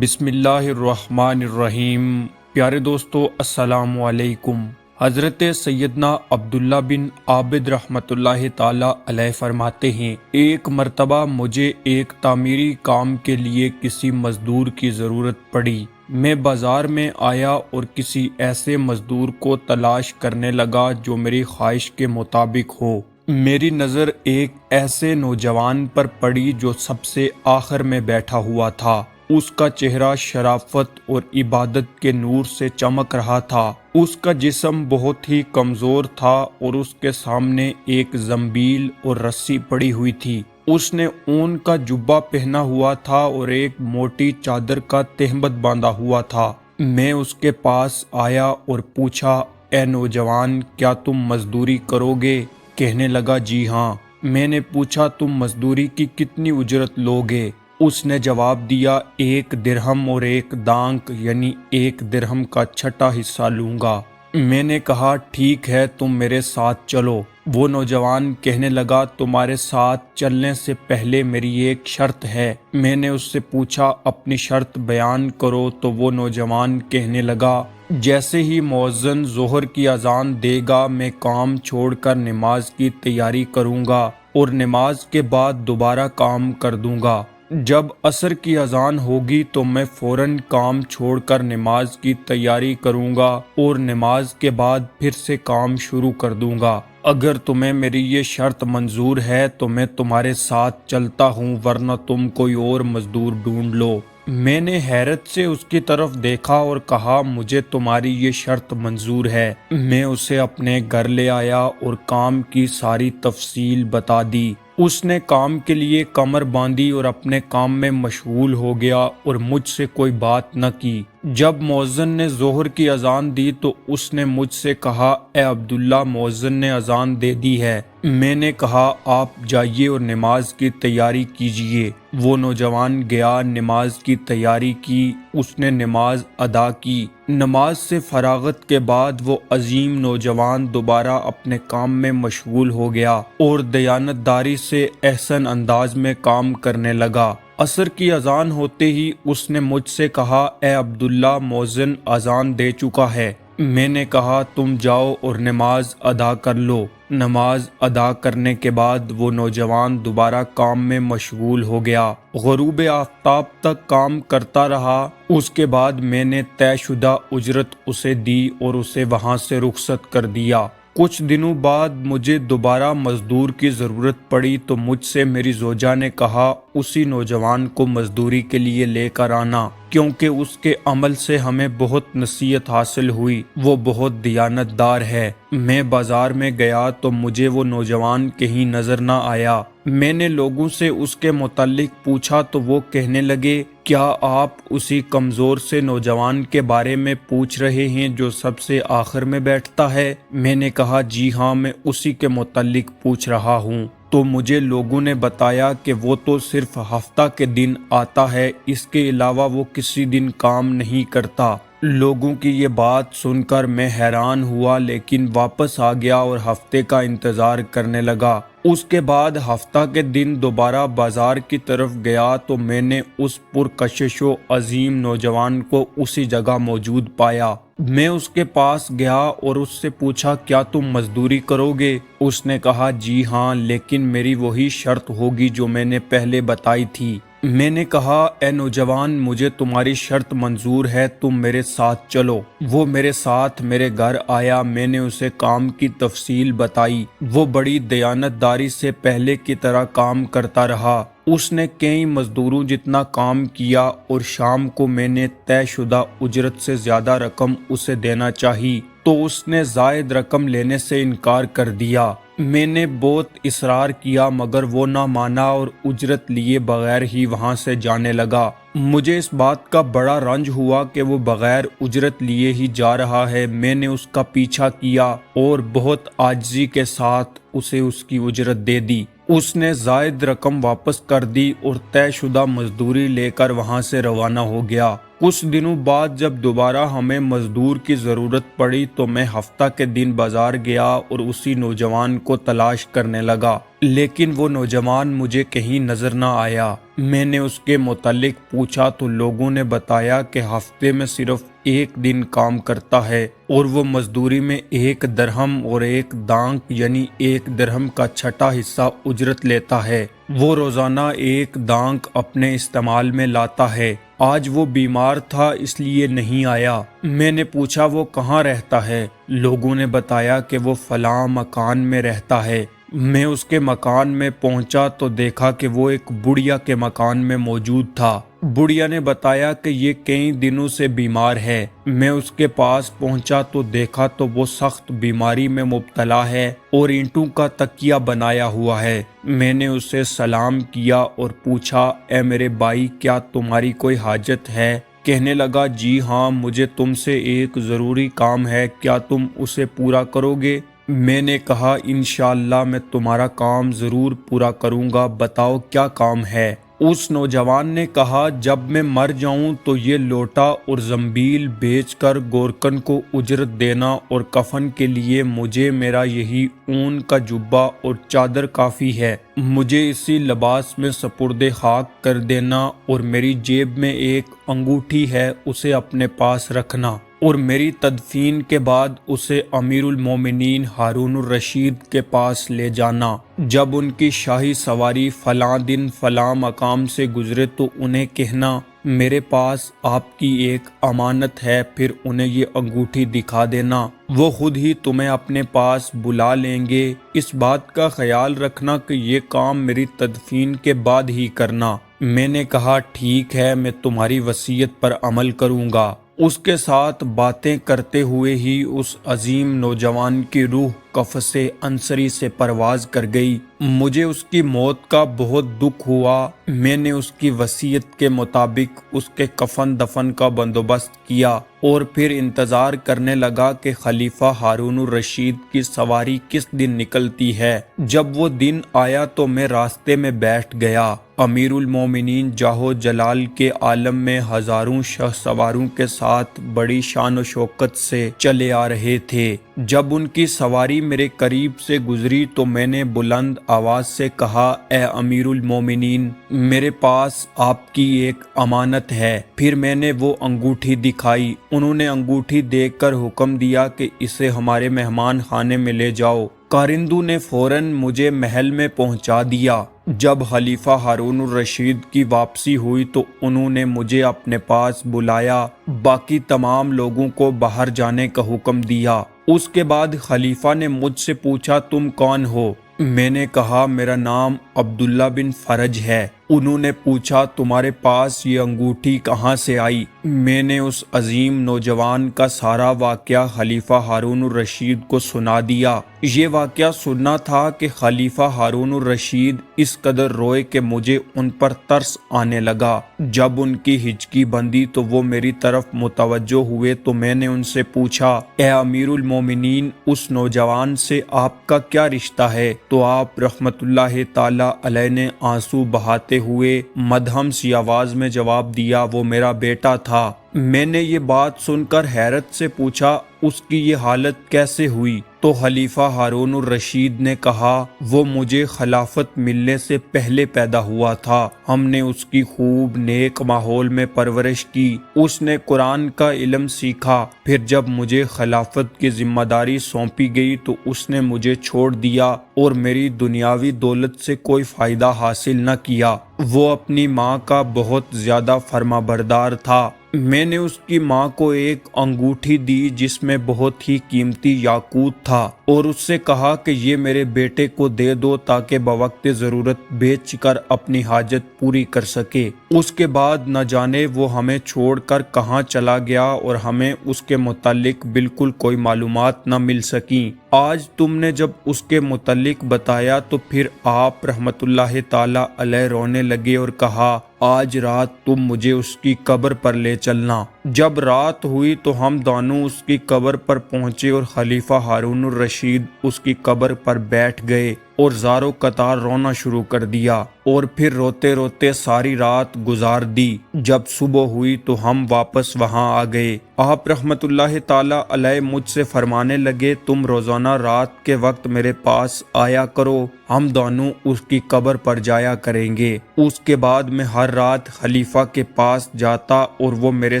بسم اللہ الرحمن الرحیم۔ پیارے دوستو السلام علیکم۔ حضرت سیدنا عبداللہ بن عابد رحمۃ اللہ تعالی علیہ فرماتے ہیں، ایک مرتبہ مجھے ایک تعمیری کام کے لیے کسی مزدور کی ضرورت پڑی۔ میں بازار میں آیا اور کسی ایسے مزدور کو تلاش کرنے لگا جو میری خواہش کے مطابق ہو۔ میری نظر ایک ایسے نوجوان پر پڑی جو سب سے آخر میں بیٹھا ہوا تھا۔ اس کا چہرہ شرافت اور عبادت کے نور سے چمک رہا تھا۔ اس کا جسم بہت ہی کمزور تھا اور اس کے سامنے ایک زنبیل اور رسی پڑی ہوئی تھی۔ اس نے اون کا جبہ پہنا ہوا تھا اور ایک موٹی چادر کا تہمت باندھا ہوا تھا۔ میں اس کے پاس آیا اور پوچھا، اے نوجوان، کیا تم مزدوری کرو گے؟ کہنے لگا، جی ہاں۔ میں نے پوچھا، تم مزدوری کی کتنی اجرت لوگے؟ اس نے جواب دیا، 1 درہم اور 1 دانک، یعنی 1 درہم کا چھٹا حصہ لوں گا۔ میں نے کہا، ٹھیک ہے، تم میرے ساتھ چلو۔ وہ نوجوان کہنے لگا، تمہارے ساتھ چلنے سے پہلے میری ایک شرط ہے۔ میں نے اس سے پوچھا، اپنی شرط بیان کرو۔ تو وہ نوجوان کہنے لگا، جیسے ہی مؤذن ظہر کی اذان دے گا، میں کام چھوڑ کر نماز کی تیاری کروں گا اور نماز کے بعد دوبارہ کام کر دوں گا۔ جب عصر کی اذان ہوگی تو میں فوراً کام چھوڑ کر نماز کی تیاری کروں گا اور نماز کے بعد پھر سے کام شروع کر دوں گا۔ اگر تمہیں میری یہ شرط منظور ہے تو میں تمہارے ساتھ چلتا ہوں، ورنہ تم کوئی اور مزدور ڈھونڈ لو۔ میں نے حیرت سے اس کی طرف دیکھا اور کہا، مجھے تمہاری یہ شرط منظور ہے۔ میں اسے اپنے گھر لے آیا اور کام کی ساری تفصیل بتا دی۔ اس نے کام کے لیے کمر باندھی اور اپنے کام میں مشغول ہو گیا اور مجھ سے کوئی بات نہ کی۔ جب مؤذن نے ظہر کی اذان دی تو اس نے مجھ سے کہا، اے عبداللہ، مؤذن نے اذان دے دی ہے۔ میں نے کہا، آپ جائیے اور نماز کی تیاری کیجیے۔ وہ نوجوان گیا، نماز کی تیاری کی۔ اس نے نماز ادا کی۔ نماز سے فراغت کے بعد وہ عظیم نوجوان دوبارہ اپنے کام میں مشغول ہو گیا اور دیانت داری سے احسن انداز میں کام کرنے لگا۔ عصر کی اذان ہوتے ہی اس نے مجھ سے کہا، اے عبداللہ، مؤذن اذان دے چکا ہے۔ میں نے کہا، تم جاؤ اور نماز ادا کر لو۔ نماز ادا کرنے کے بعد وہ نوجوان دوبارہ کام میں مشغول ہو گیا۔ غروب آفتاب تک کام کرتا رہا۔ اس کے بعد میں نے طے شدہ اجرت اسے دی اور اسے وہاں سے رخصت کر دیا۔ کچھ دنوں بعد مجھے دوبارہ مزدور کی ضرورت پڑی تو مجھ سے میری زوجہ نے کہا، اسی نوجوان کو مزدوری کے لیے لے کر آنا، کیونکہ اس کے عمل سے ہمیں بہت نصیحت حاصل ہوئی۔ وہ بہت دیانت دار ہے۔ میں بازار میں گیا تو مجھے وہ نوجوان کہیں نظر نہ آیا۔ میں نے لوگوں سے اس کے متعلق پوچھا تو وہ کہنے لگے، کیا آپ اسی کمزور سے نوجوان کے بارے میں پوچھ رہے ہیں جو سب سے آخر میں بیٹھتا ہے؟ میں نے کہا، جی ہاں، میں اسی کے متعلق پوچھ رہا ہوں۔ تو مجھے لوگوں نے بتایا کہ وہ تو صرف ہفتہ کے دن آتا ہے، اس کے علاوہ وہ کسی دن کام نہیں کرتا۔ لوگوں کی یہ بات سن کر میں حیران ہوا، لیکن واپس آ گیا اور ہفتے کا انتظار کرنے لگا۔ اس کے بعد ہفتہ کے دن دوبارہ بازار کی طرف گیا تو میں نے اس پرکشش و عظیم نوجوان کو اسی جگہ موجود پایا۔ میں اس کے پاس گیا اور اس سے پوچھا، کیا تم مزدوری کرو گے؟ اس نے کہا، جی ہاں، لیکن میری وہی شرط ہوگی جو میں نے پہلے بتائی تھی۔ میں نے کہا، اے نوجوان، مجھے تمہاری شرط منظور ہے، تم میرے ساتھ چلو۔ وہ میرے ساتھ میرے گھر آیا۔ میں نے اسے کام کی تفصیل بتائی۔ وہ بڑی دیانت داری سے پہلے کی طرح کام کرتا رہا۔ اس نے کئی مزدوروں جتنا کام کیا اور شام کو میں نے طے شدہ اجرت سے زیادہ رقم اسے دینا چاہی تو اس نے زائد رقم لینے سے انکار کر دیا۔ میں نے بہت اصرار کیا مگر وہ نہ مانا اور اجرت لیے بغیر ہی وہاں سے جانے لگا۔ مجھے اس بات کا بڑا رنج ہوا کہ وہ بغیر اجرت لیے ہی جا رہا ہے۔ میں نے اس کا پیچھا کیا اور بہت عاجزی کے ساتھ اسے اس کی اجرت دے دی۔ اس نے زائد رقم واپس کر دی اور طے شدہ مزدوری لے کر وہاں سے روانہ ہو گیا۔ کچھ دنوں بعد جب دوبارہ ہمیں مزدور کی ضرورت پڑی تو میں ہفتہ کے دن بازار گیا اور اسی نوجوان کو تلاش کرنے لگا، لیکن وہ نوجوان مجھے کہیں نظر نہ آیا۔ میں نے اس کے متعلق پوچھا تو لوگوں نے بتایا کہ ہفتے میں صرف ایک دن کام کرتا ہے اور وہ مزدوری میں 1 درہم اور 1 دانک یعنی 1 درہم کا چھٹا حصہ اجرت لیتا ہے۔ وہ روزانہ 1 دانک اپنے استعمال میں لاتا ہے۔ آج وہ بیمار تھا اس لیے نہیں آیا۔ میں نے پوچھا وہ کہاں رہتا ہے؟ لوگوں نے بتایا کہ وہ فلاں مکان میں رہتا ہے۔ میں اس کے مکان میں پہنچا تو دیکھا کہ وہ ایک بڑھیا کے مکان میں موجود تھا۔ بڑھیا نے بتایا کہ یہ کئی دنوں سے بیمار ہے۔ میں اس کے پاس پہنچا تو دیکھا تو وہ سخت بیماری میں مبتلا ہے اور اینٹوں کا تکیہ بنایا ہوا ہے۔ میں نے اسے سلام کیا اور پوچھا، اے میرے بھائی، کیا تمہاری کوئی حاجت ہے؟ کہنے لگا، جی ہاں، مجھے تم سے ایک ضروری کام ہے، کیا تم اسے پورا کرو گے؟ میں نے کہا، انشاءاللہ میں تمہارا کام ضرور پورا کروں گا، بتاؤ کیا کام ہے؟ اس نوجوان نے کہا، جب میں مر جاؤں تو یہ لوٹا اور زنبیل بیچ کر گورکن کو اجرت دینا اور کفن کے لیے مجھے میرا یہی اون کا جبہ اور چادر کافی ہے۔ مجھے اسی لباس میں سپرد خاک کر دینا اور میری جیب میں ایک انگوٹھی ہے، اسے اپنے پاس رکھنا اور میری تدفین کے بعد اسے امیر المومنین ہارون الرشید کے پاس لے جانا۔ جب ان کی شاہی سواری فلاں دن فلاں مقام سے گزرے تو انہیں کہنا، میرے پاس آپ کی ایک امانت ہے، پھر انہیں یہ انگوٹھی دکھا دینا، وہ خود ہی تمہیں اپنے پاس بلا لیں گے۔ اس بات کا خیال رکھنا کہ یہ کام میری تدفین کے بعد ہی کرنا۔ میں نے کہا، ٹھیک ہے، میں تمہاری وصیت پر عمل کروں گا۔ اس کے ساتھ باتیں کرتے ہوئے ہی اس عظیم نوجوان کی روح قفس عنصری سے پرواز کر گئی۔ مجھے اس کی موت کا بہت دکھ ہوا۔ میں نے اس کی وصیت کے مطابق اس کے کفن دفن کا بندوبست کیا اور پھر انتظار کرنے لگا کہ خلیفہ ہارون الرشید کی سواری کس دن نکلتی ہے۔ جب وہ دن آیا تو میں راستے میں بیٹھ گیا۔ امیر المومنین جاہ جلال کے عالم میں ہزاروں شہ سواروں کے ساتھ بڑی شان و شوکت سے چلے آ رہے تھے۔ جب ان کی سواری میرے قریب سے گزری تو میں نے بلند آواز سے کہا، اے امیر المومنین، میرے پاس آپ کی ایک امانت ہے۔ پھر میں نے وہ انگوٹھی دکھائی۔ انہوں نے انگوٹھی دیکھ کر حکم دیا کہ اسے ہمارے مہمان خانے میں لے جاؤ۔ کارندوں نے فوراً مجھے محل میں پہنچا دیا۔ جب خلیفہ ہارون الرشید کی واپسی ہوئی تو انہوں نے مجھے اپنے پاس بلایا، باقی تمام لوگوں کو باہر جانے کا حکم دیا۔ اس کے بعد خلیفہ نے مجھ سے پوچھا، تم کون ہو؟ میں نے کہا، میرا نام عبداللہ بن فرج ہے۔ انہوں نے پوچھا، تمہارے پاس یہ انگوٹھی کہاں سے آئی؟ میں نے اس عظیم نوجوان کا سارا واقعہ خلیفہ ہارون الرشید کو سنا دیا۔ یہ واقعہ سننا تھا کہ خلیفہ ہارون الرشید اس قدر روئے کہ مجھے ان پر ترس آنے لگا۔ جب ان کی ہچکی بندی تو وہ میری طرف متوجہ ہوئے تو میں نے ان سے پوچھا، اے امیر المومنین، اس نوجوان سے آپ کا کیا رشتہ ہے؟ تو آپ رحمت اللہ تعالی علیہ نے آنسو بہاتے ہوئے مدھم سی آواز میں جواب دیا، وہ میرا بیٹا تھا۔ میں نے یہ بات سن کر حیرت سے پوچھا، اس کی یہ حالت کیسے ہوئی؟ تو خلیفہ ہارون الرشید نے کہا، وہ مجھے خلافت ملنے سے پہلے پیدا ہوا تھا۔ ہم نے اس کی خوب نیک ماحول میں پرورش کی۔ اس نے قرآن کا علم سیکھا۔ پھر جب مجھے خلافت کی ذمہ داری سونپی گئی تو اس نے مجھے چھوڑ دیا اور میری دنیاوی دولت سے کوئی فائدہ حاصل نہ کیا۔ وہ اپنی ماں کا بہت زیادہ فرما بردار تھا۔ میں نے اس کی ماں کو ایک انگوٹھی دی جس میں بہت ہی قیمتی یاقوت تھا اور اس سے کہا کہ یہ میرے بیٹے کو دے دو تاکہ بوقت ضرورت بیچ کر اپنی حاجت پوری کر سکے۔ اس کے بعد نہ جانے وہ ہمیں چھوڑ کر کہاں چلا گیا اور ہمیں اس کے متعلق بالکل کوئی معلومات نہ مل سکیں۔ آج تم نے جب اس کے متعلق بتایا تو پھر آپ رحمت اللہ تعالی علیہ رونے لگے اور کہا، آج رات تم مجھے اس کی قبر پر لے چلنا۔ جب رات ہوئی تو ہم دونوں اس کی قبر پر پہنچے اور خلیفہ ہارون الرشید اس کی قبر پر بیٹھ گئے اور زاروں قطار رونا شروع کر دیا اور پھر روتے روتے ساری رات گزار دی۔ جب صبح ہوئی تو ہم واپس وہاں آ گئے۔ آپ رحمت اللہ تعالی علیہ مجھ سے فرمانے لگے، تم روزانہ رات کے وقت میرے پاس آیا کرو، ہم دونوں اس کی قبر پر جایا کریں گے۔ اس کے بعد میں ہر رات خلیفہ کے پاس جاتا اور وہ میرے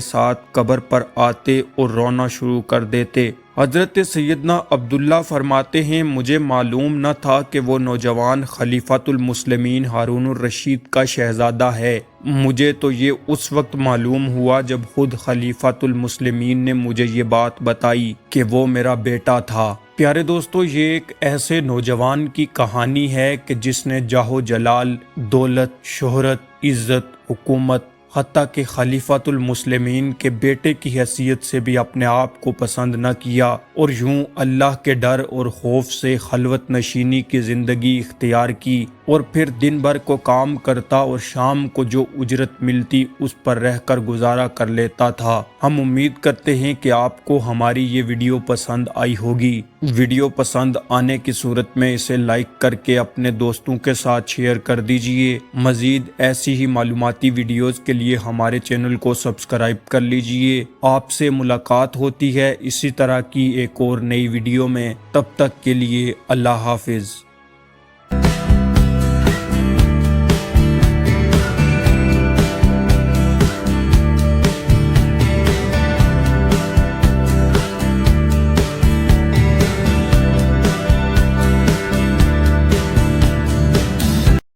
ساتھ قبر پر آتے اور رونا شروع کر دیتے۔ حضرت سیدنا عبداللہ فرماتے ہیں، مجھے معلوم نہ تھا کہ وہ نوجوان خلیفۃ المسلمین ہارون الرشید کا شہزادہ ہے۔ مجھے تو یہ اس وقت معلوم ہوا جب خود خلیفۃ المسلمین نے مجھے یہ بات بتائی کہ وہ میرا بیٹا تھا۔ پیارے دوستو، یہ ایک ایسے نوجوان کی کہانی ہے کہ جس نے جاہ و جلال، دولت، شہرت، عزت، حکومت، حتیٰ کہ خلیفۃ المسلمین کے بیٹے کی حیثیت سے بھی اپنے آپ کو پسند نہ کیا اور یوں اللہ کے ڈر اور خوف سے خلوت نشینی کی زندگی اختیار کی اور پھر دن بھر کو کام کرتا اور شام کو جو اجرت ملتی اس پر رہ کر گزارا کر لیتا تھا۔ ہم امید کرتے ہیں کہ آپ کو ہماری یہ ویڈیو پسند آئی ہوگی۔ ویڈیو پسند آنے کی صورت میں اسے لائک کر کے اپنے دوستوں کے ساتھ شیئر کر دیجئے۔ مزید ایسی ہی معلوماتی ویڈیوز کے لیے ہمارے چینل کو سبسکرائب کر لیجئے۔ آپ سے ملاقات ہوتی ہے اسی طرح کی ایک اور نئی ویڈیو میں، تب تک کے لیے اللہ حافظ۔